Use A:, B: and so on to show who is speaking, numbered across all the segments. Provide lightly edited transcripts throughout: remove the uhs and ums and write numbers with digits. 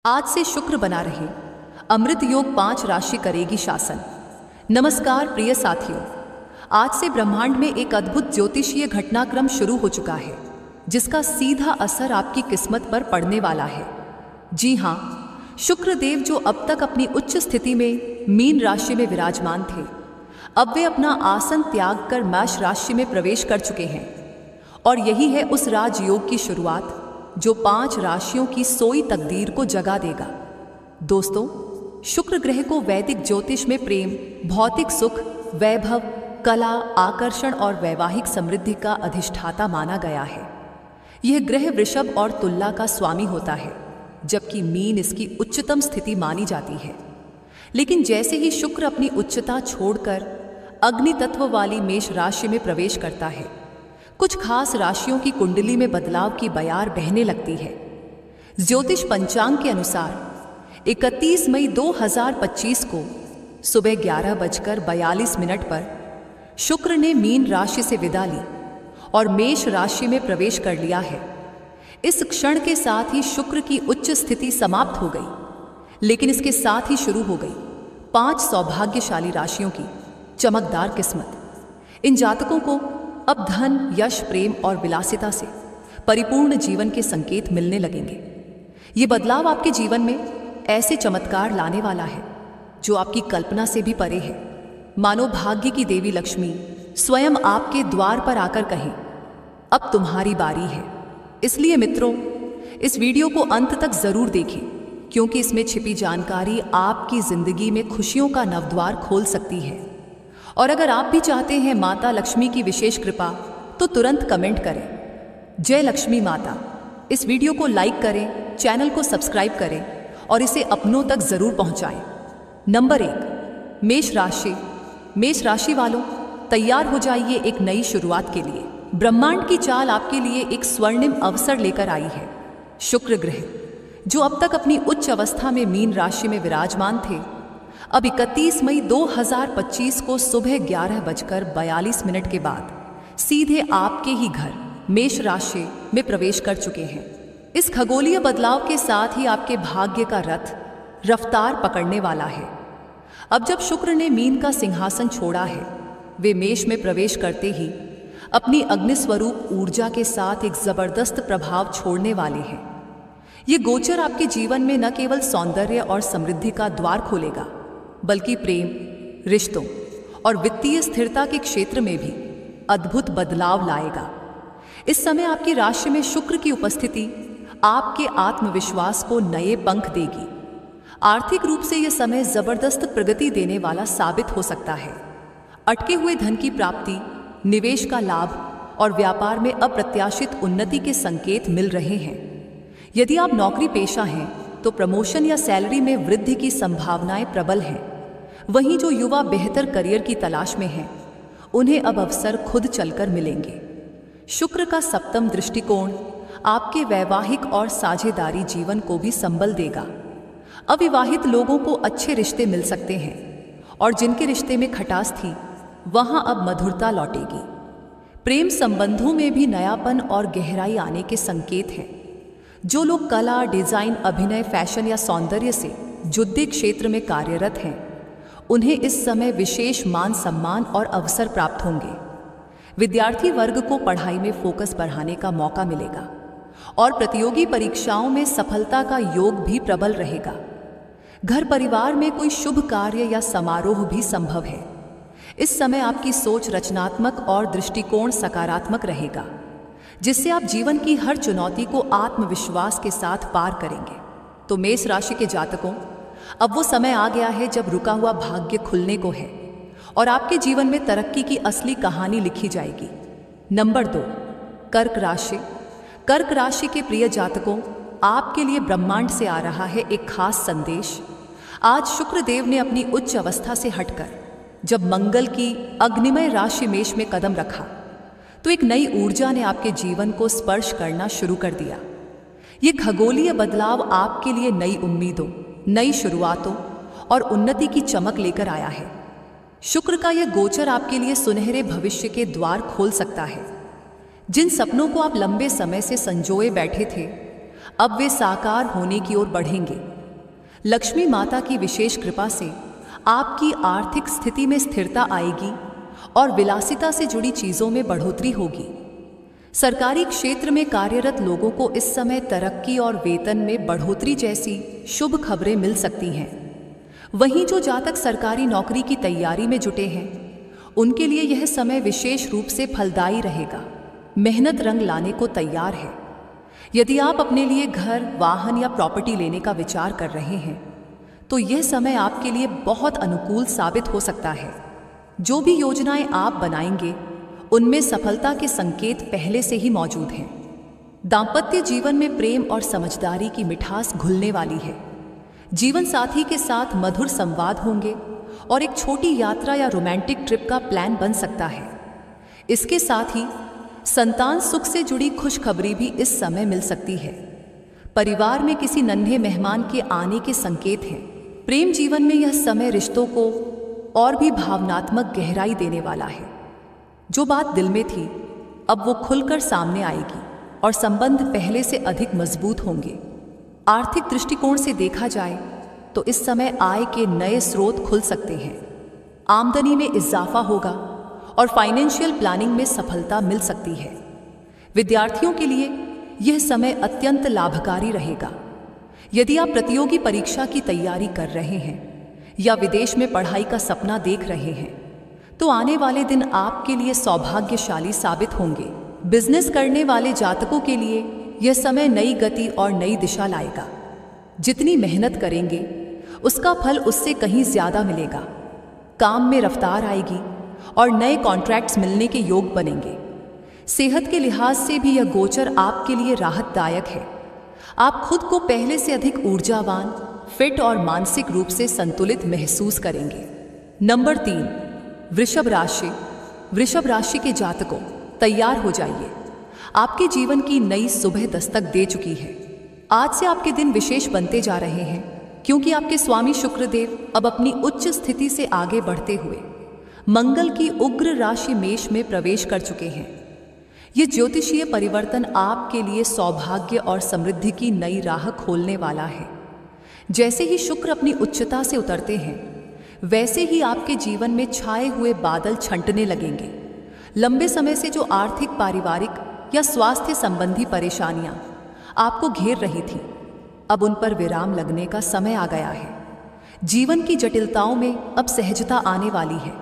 A: आज से शुक्र बना रहे। अमृत योग 5 राशि करेगी शासन। नमस्कार प्रिय साथियों, आज से ब्रह्मांड में एक अद्भुत ज्योतिषीय घटनाक्रम शुरू हो चुका है जिसका सीधा असर आपकी किस्मत पर पड़ने वाला है। जी हाँ, शुक्र देव जो अब तक अपनी उच्च स्थिति में मीन राशि में विराजमान थे, अब वे अपना आसन त्याग कर मेष राशि में प्रवेश कर चुके हैं। और यही है उस राजयोग की शुरुआत जो 5 राशियों की सोई तकदीर को जगा देगा। दोस्तों, शुक्र ग्रह को वैदिक ज्योतिष में प्रेम, भौतिक सुख, वैभव, कला, आकर्षण और वैवाहिक समृद्धि का अधिष्ठाता माना गया है। यह ग्रह वृषभ और तुला का स्वामी होता है, जबकि मीन इसकी उच्चतम स्थिति मानी जाती है। लेकिन जैसे ही शुक्र अपनी उच्चता छोड़कर अग्नि तत्व वाली मेष राशि में प्रवेश करता है, कुछ खास राशियों की कुंडली में बदलाव की बयार बहने लगती है। ज्योतिष पंचांग के अनुसार 31 मई 2025 को सुबह 11:42 पर शुक्र ने मीन राशि से विदा ली और मेष राशि में प्रवेश कर लिया है। इस क्षण के साथ ही शुक्र की उच्च स्थिति समाप्त हो गई, लेकिन इसके साथ ही शुरू हो गई 5 सौभाग्यशाली राशियों की चमकदार किस्मत। इन जातकों को अब धन, यश, प्रेम और विलासिता से परिपूर्ण जीवन के संकेत मिलने लगेंगे। ये बदलाव आपके जीवन में ऐसे चमत्कार लाने वाला है जो आपकी कल्पना से भी परे है। मानो भाग्य की देवी लक्ष्मी स्वयं आपके द्वार पर आकर कहें, अब तुम्हारी बारी है। इसलिए मित्रों, इस वीडियो को अंत तक जरूर देखें, क्योंकि इसमें छिपी जानकारी आपकी जिंदगी में खुशियों का नवद्वार खोल सकती है। और अगर आप भी चाहते हैं माता लक्ष्मी की विशेष कृपा, तो तुरंत कमेंट करें, जय लक्ष्मी माता। इस वीडियो को लाइक करें, चैनल को सब्सक्राइब करें और इसे अपनों तक जरूर पहुंचाएं। नंबर 1, मेष राशि। मेष राशि वालों, तैयार हो जाइए एक नई शुरुआत के लिए। ब्रह्मांड की चाल आपके लिए एक स्वर्णिम अवसर लेकर आई है। शुक्र ग्रह जो अब तक अपनी उच्च अवस्था में मीन राशि में विराजमान थे, अब 31 मई 2025 को सुबह 11:42 के बाद सीधे आपके ही घर मेष राशि में प्रवेश कर चुके हैं। इस खगोलीय बदलाव के साथ ही आपके भाग्य का रथ रफ्तार पकड़ने वाला है। अब जब शुक्र ने मीन का सिंहासन छोड़ा है, वे मेष में प्रवेश करते ही अपनी अग्निस्वरूप ऊर्जा के साथ एक जबरदस्त प्रभाव छोड़ने वाले हैं। ये गोचर आपके जीवन में न केवल सौंदर्य और समृद्धि का द्वार खोलेगा, बल्कि प्रेम, रिश्तों और वित्तीय स्थिरता के क्षेत्र में भी अद्भुत बदलाव लाएगा। इस समय आपकी राशि में शुक्र की उपस्थिति आपके आत्मविश्वास को नए पंख देगी। आर्थिक रूप से यह समय जबरदस्त प्रगति देने वाला साबित हो सकता है। अटके हुए धन की प्राप्ति, निवेश का लाभ और व्यापार में अप्रत्याशित उन्नति के संकेत मिल रहे हैं। यदि आप नौकरी पेशा हैं तो प्रमोशन या सैलरी में वृद्धि की संभावनाएं प्रबल हैं। वहीं जो युवा बेहतर करियर की तलाश में हैं, उन्हें अब अवसर खुद चलकर मिलेंगे। शुक्र का सप्तम दृष्टिकोण आपके वैवाहिक और साझेदारी जीवन को भी संबल देगा। अविवाहित लोगों को अच्छे रिश्ते मिल सकते हैं और जिनके रिश्ते में खटास थी, वहां अब मधुरता लौटेगी। प्रेम संबंधों में भी नयापन और गहराई आने के संकेत हैं। जो लोग कला, डिजाइन, अभिनय, फैशन या सौंदर्य से जुड़े क्षेत्र में कार्यरत हैं, उन्हें इस समय विशेष मान सम्मान और अवसर प्राप्त होंगे। विद्यार्थी वर्ग को पढ़ाई में फोकस बढ़ाने का मौका मिलेगा और प्रतियोगी परीक्षाओं में सफलता का योग भी प्रबल रहेगा। घर परिवार में कोई शुभ कार्य या समारोह भी संभव है। इस समय आपकी सोच रचनात्मक और दृष्टिकोण सकारात्मक रहेगा, जिससे आप जीवन की हर चुनौती को आत्मविश्वास के साथ पार करेंगे। तो मेष राशि के जातकों, अब वो समय आ गया है जब रुका हुआ भाग्य खुलने को है और आपके जीवन में तरक्की की असली कहानी लिखी जाएगी। नंबर 2, कर्क राशि। कर्क राशि के प्रिय जातकों, आपके लिए ब्रह्मांड से आ रहा है एक खास संदेश। आज शुक्र देव ने अपनी उच्च अवस्था से हटकर जब मंगल की अग्निमय राशि मेष में कदम रखा, तो एक नई ऊर्जा ने आपके जीवन को स्पर्श करना शुरू कर दिया। ये खगोलीय बदलाव आपके लिए नई उम्मीदों, नई शुरुआतों और उन्नति की चमक लेकर आया है। शुक्र का यह गोचर आपके लिए सुनहरे भविष्य के द्वार खोल सकता है। जिन सपनों को आप लंबे समय से संजोए बैठे थे, अब वे साकार होने की ओर बढ़ेंगे। लक्ष्मी माता की विशेष कृपा से आपकी आर्थिक स्थिति में स्थिरता आएगी और विलासिता से जुड़ी चीजों में बढ़ोतरी होगी। सरकारी क्षेत्र में कार्यरत लोगों को इस समय तरक्की और वेतन में बढ़ोतरी जैसी शुभ खबरें मिल सकती हैं। वहीं जो जातक सरकारी नौकरी की तैयारी में जुटे हैं, उनके लिए यह समय विशेष रूप से फलदायी रहेगा। मेहनत रंग लाने को तैयार है। यदि आप अपने लिए घर, वाहन या प्रॉपर्टी लेने का विचार कर रहे हैं, तो यह समय आपके लिए बहुत अनुकूल साबित हो सकता है। जो भी योजनाएं आप बनाएंगे, उनमें सफलता के संकेत पहले से ही मौजूद हैं। दांपत्य जीवन में प्रेम और समझदारी की मिठास घुलने वाली है। जीवन साथी के साथ मधुर संवाद होंगे और एक छोटी यात्रा या रोमांटिक ट्रिप का प्लान बन सकता है। इसके साथ ही संतान सुख से जुड़ी खुशखबरी भी इस समय मिल सकती है। परिवार में किसी नन्हे मेहमान के आने के संकेत हैं। प्रेम जीवन में यह समय रिश्तों को और भी भावनात्मक गहराई देने वाला है। जो बात दिल में थी, अब वो खुलकर सामने आएगी और संबंध पहले से अधिक मजबूत होंगे। आर्थिक दृष्टिकोण से देखा जाए तो इस समय आय के नए स्रोत खुल सकते हैं। आमदनी में इजाफा होगा और फाइनेंशियल प्लानिंग में सफलता मिल सकती है। विद्यार्थियों के लिए यह समय अत्यंत लाभकारी रहेगा। यदि आप प्रतियोगी परीक्षा की तैयारी कर रहे हैं या विदेश में पढ़ाई का सपना देख रहे हैं, तो आने वाले दिन आपके लिए सौभाग्यशाली साबित होंगे। बिजनेस करने वाले जातकों के लिए यह समय नई गति और नई दिशा लाएगा। जितनी मेहनत करेंगे, उसका फल उससे कहीं ज्यादा मिलेगा। काम में रफ्तार आएगी और नए कॉन्ट्रैक्ट्स मिलने के योग बनेंगे। सेहत के लिहाज से भी यह गोचर आपके लिए राहतदायक है। आप खुद को पहले से अधिक ऊर्जावान, फिट और मानसिक रूप से संतुलित महसूस करेंगे। नंबर 3, वृषभ राशि। वृषभ राशि के जातकों, तैयार हो जाइए। आपके जीवन की नई सुबह दस्तक दे चुकी है। आज से आपके दिन विशेष बनते जा रहे हैं, क्योंकि आपके स्वामी शुक्रदेव अब अपनी उच्च स्थिति से आगे बढ़ते हुए मंगल की उग्र राशि मेष में प्रवेश कर चुके हैं। ये ज्योतिषीय परिवर्तन आपके लिए सौभाग्य और समृद्धि की नई राह खोलने वाला है। जैसे ही शुक्र अपनी उच्चता से उतरते हैं, वैसे ही आपके जीवन में छाए हुए बादल छंटने लगेंगे। लंबे समय से जो आर्थिक, पारिवारिक या स्वास्थ्य संबंधी परेशानियां आपको घेर रही थी, अब उन पर विराम लगने का समय आ गया है। जीवन की जटिलताओं में अब सहजता आने वाली है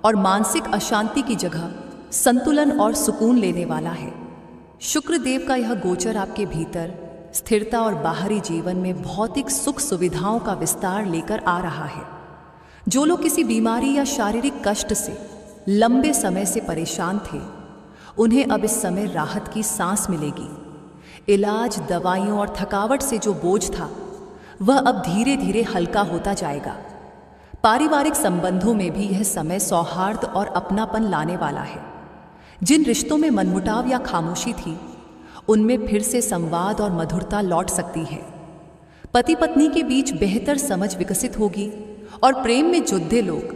A: और मानसिक अशांति की जगह संतुलन और सुकून लेने वाला है। शुक्रदेव का यह गोचर आपके भीतर स्थिरता और बाहरी जीवन में भौतिक सुख सुविधाओं का विस्तार लेकर आ रहा है। जो लोग किसी बीमारी या शारीरिक कष्ट से लंबे समय से परेशान थे, उन्हें अब इस समय राहत की सांस मिलेगी। इलाज, दवाइयों और थकावट से जो बोझ था, वह अब धीरे धीरे हल्का होता जाएगा। पारिवारिक संबंधों में भी यह समय सौहार्द और अपनापन लाने वाला है। जिन रिश्तों में मनमुटाव या खामोशी थी, उनमें फिर से संवाद और मधुरता लौट सकती है। पति पत्नी के बीच बेहतर समझ विकसित होगी और प्रेम में जुद्धे लोग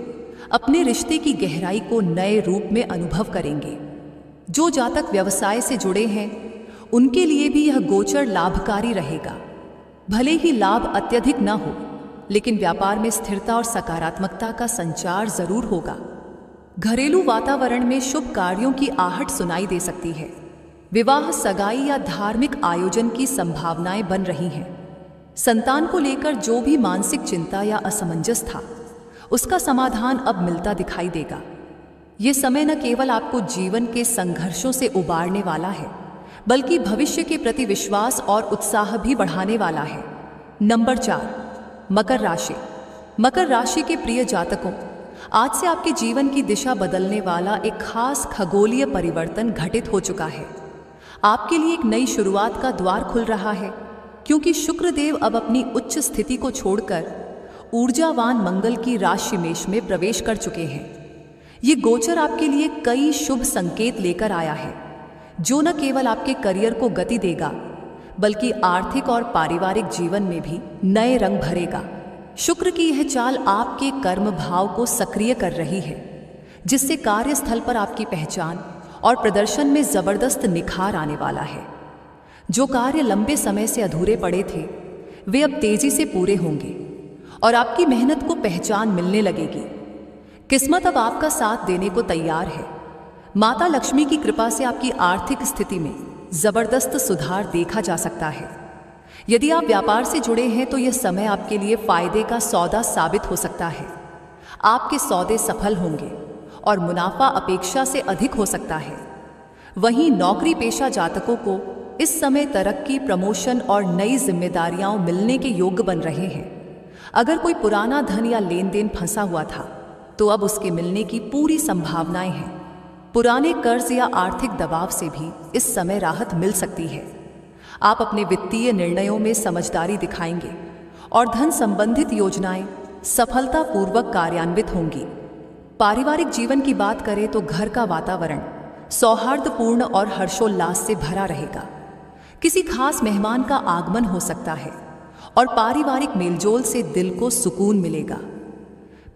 A: अपने रिश्ते की गहराई को नए रूप में अनुभव करेंगे। जो जातक व्यवसाय से जुड़े हैं, उनके लिए भी यह गोचर लाभकारी रहेगा। भले ही लाभ अत्यधिक न हो, लेकिन व्यापार में स्थिरता और सकारात्मकता का संचार जरूर होगा। घरेलू वातावरण में शुभ कार्यों की आहट सुनाई दे सकती है। विवाह, सगाई या धार्मिक आयोजन की संभावनाएं बन रही हैं। संतान को लेकर जो भी मानसिक चिंता या असमंजस था, उसका समाधान अब मिलता दिखाई देगा। ये समय न केवल आपको जीवन के संघर्षों से उबारने वाला है, बल्कि भविष्य के प्रति विश्वास और उत्साह भी बढ़ाने वाला है। नंबर 4, मकर राशि। मकर राशि के प्रिय जातकों, आज से आपके जीवन की दिशा बदलने वाला एक खास खगोलीय परिवर्तन घटित हो चुका है। आपके लिए एक नई शुरुआत का द्वार खुल रहा है, क्योंकि शुक्रदेव अब अपनी उच्च स्थिति को छोड़कर ऊर्जावान मंगल की राशि मेष में प्रवेश कर चुके हैं। ये गोचर आपके लिए कई शुभ संकेत लेकर आया है, जो न केवल आपके करियर को गति देगा, बल्कि आर्थिक और पारिवारिक जीवन में भी नए रंग भरेगा। शुक्र की यह चाल आपके कर्म भाव को सक्रिय कर रही है, जिससे कार्यस्थल पर आपकी पहचान और प्रदर्शन में जबरदस्त निखार आने वाला है। जो कार्य लंबे समय से अधूरे पड़े थे, वे अब तेजी से पूरे होंगे। और आपकी मेहनत को पहचान मिलने लगेगी। किस्मत अब आपका साथ देने को तैयार है। माता लक्ष्मी की कृपा से आपकी आर्थिक स्थिति में जबरदस्त सुधार देखा जा सकता है। यदि आप व्यापार से जुड़े हैं तो यह समय आपके लिए फायदे का सौदा साबित हो सकता है। आपके सौदे सफल होंगे और मुनाफा अपेक्षा से अधिक हो सकता है। वहीं नौकरी पेशा जातकों को इस समय तरक्की, प्रमोशन और नई जिम्मेदारियां मिलने के योग्य बन रहे हैं। अगर कोई पुराना धन या लेन देन फंसा हुआ था तो अब उसके मिलने की पूरी संभावनाएं हैं। पुराने कर्ज या आर्थिक दबाव से भी इस समय राहत मिल सकती है। आप अपने वित्तीय निर्णयों में समझदारी दिखाएंगे और धन संबंधित योजनाएं सफलतापूर्वक कार्यान्वित होंगी। पारिवारिक जीवन की बात करें तो घर का वातावरण सौहार्दपूर्ण और हर्षोल्लास से भरा रहेगा। किसी खास मेहमान का आगमन हो सकता है और पारिवारिक मेलजोल से दिल को सुकून मिलेगा।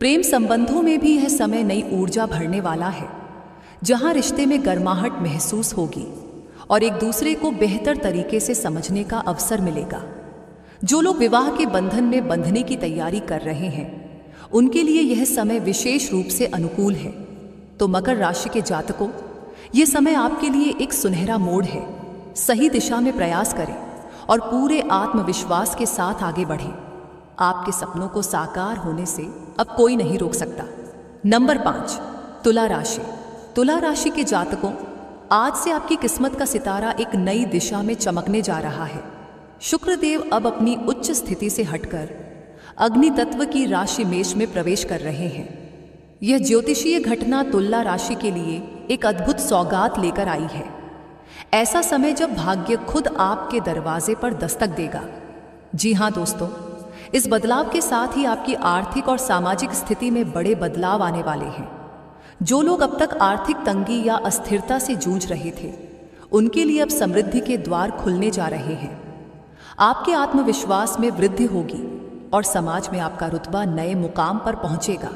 A: प्रेम संबंधों में भी यह समय नई ऊर्जा भरने वाला है, जहां रिश्ते में गर्माहट महसूस होगी और एक दूसरे को बेहतर तरीके से समझने का अवसर मिलेगा। जो लोग विवाह के बंधन में बंधने की तैयारी कर रहे हैं उनके लिए यह समय विशेष रूप से अनुकूल है। तो मकर राशि के जातकों, यह समय आपके लिए एक सुनहरा मोड़ है। सही दिशा में प्रयास करें और पूरे आत्मविश्वास के साथ आगे बढ़ें। आपके सपनों को साकार होने से अब कोई नहीं रोक सकता। नंबर 5, तुला राशि। तुला राशि के जातकों, आज से आपकी किस्मत का सितारा एक नई दिशा में चमकने जा रहा है। शुक्रदेव अब अपनी उच्च स्थिति से हटकर अग्नि तत्व की राशि मेष में प्रवेश कर रहे हैं। यह ज्योतिषीय घटना तुला राशि के लिए एक अद्भुत सौगात लेकर आई है। ऐसा समय जब भाग्य खुद आपके दरवाजे पर दस्तक देगा। जी हाँ दोस्तों, इस बदलाव के साथ ही आपकी आर्थिक और सामाजिक स्थिति में बड़े बदलाव आने वाले हैं। जो लोग अब तक आर्थिक तंगी या अस्थिरता से जूझ रहे थे, उनके लिए अब समृद्धि के द्वार खुलने जा रहे हैं। आपके आत्मविश्वास में वृद्धि होगी और समाज में आपका रुतबा नए मुकाम पर पहुंचेगा।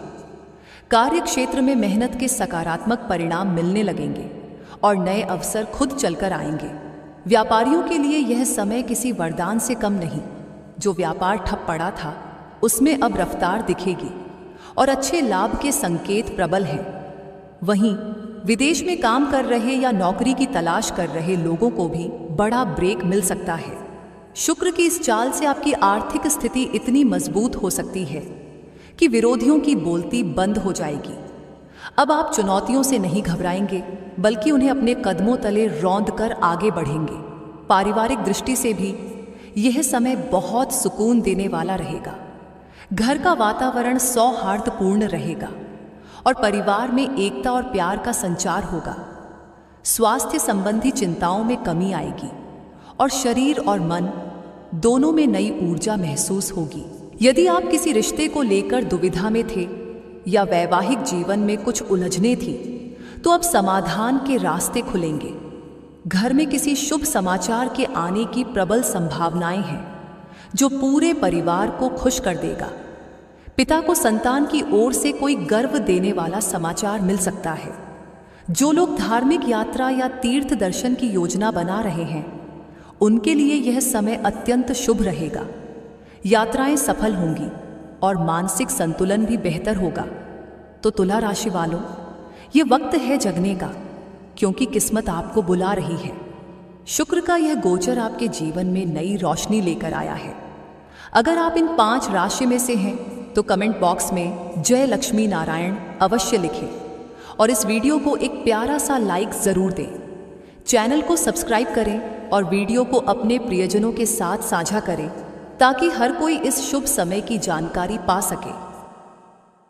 A: कार्य क्षेत्र में मेहनत के सकारात्मक परिणाम मिलने लगेंगे और नए अवसर खुद चलकर आएंगे। व्यापारियों के लिए यह समय किसी वरदान से कम नहीं। जो व्यापार ठप पड़ा था उसमें अब रफ्तार दिखेगी और अच्छे लाभ के संकेत प्रबल हैं। वहीं विदेश में काम कर रहे या नौकरी की तलाश कर रहे लोगों को भी बड़ा ब्रेक मिल सकता है। शुक्र की इस चाल से आपकी आर्थिक स्थिति इतनी मजबूत हो सकती है कि विरोधियों की बोलती बंद हो जाएगी। अब आप चुनौतियों से नहीं घबराएंगे, बल्कि उन्हें अपने कदमों तले रौंद कर आगे बढ़ेंगे। पारिवारिक दृष्टि से भी यह समय बहुत सुकून देने वाला रहेगा। घर का वातावरण सौहार्दपूर्ण रहेगा और परिवार में एकता और प्यार का संचार होगा। स्वास्थ्य संबंधी चिंताओं में कमी आएगी और शरीर और मन दोनों में नई ऊर्जा महसूस होगी। यदि आप किसी रिश्ते को लेकर दुविधा में थे या वैवाहिक जीवन में कुछ उलझने थी, तो अब समाधान के रास्ते खुलेंगे। घर में किसी शुभ समाचार के आने की प्रबल संभावनाएं हैं, जो पूरे परिवार को खुश कर देगा। पिता को संतान की ओर से कोई गर्व देने वाला समाचार मिल सकता है। जो लोग धार्मिक यात्रा या तीर्थ दर्शन की योजना बना रहे हैं, उनके लिए यह समय अत्यंत शुभ रहेगा। यात्राएं सफल होंगी और मानसिक संतुलन भी बेहतर होगा। तो तुला राशि वालों, ये वक्त है जगने का, क्योंकि किस्मत आपको बुला रही है। शुक्र का यह गोचर आपके जीवन में नई रोशनी लेकर आया है। अगर आप इन 5 राशि में से हैं तो कमेंट बॉक्स में जय लक्ष्मी नारायण अवश्य लिखें और इस वीडियो को एक प्यारा सा लाइक जरूर दें। चैनल को सब्सक्राइब करें और वीडियो को अपने प्रियजनों के साथ साझा करें, ताकि हर कोई इस शुभ समय की जानकारी पा सके।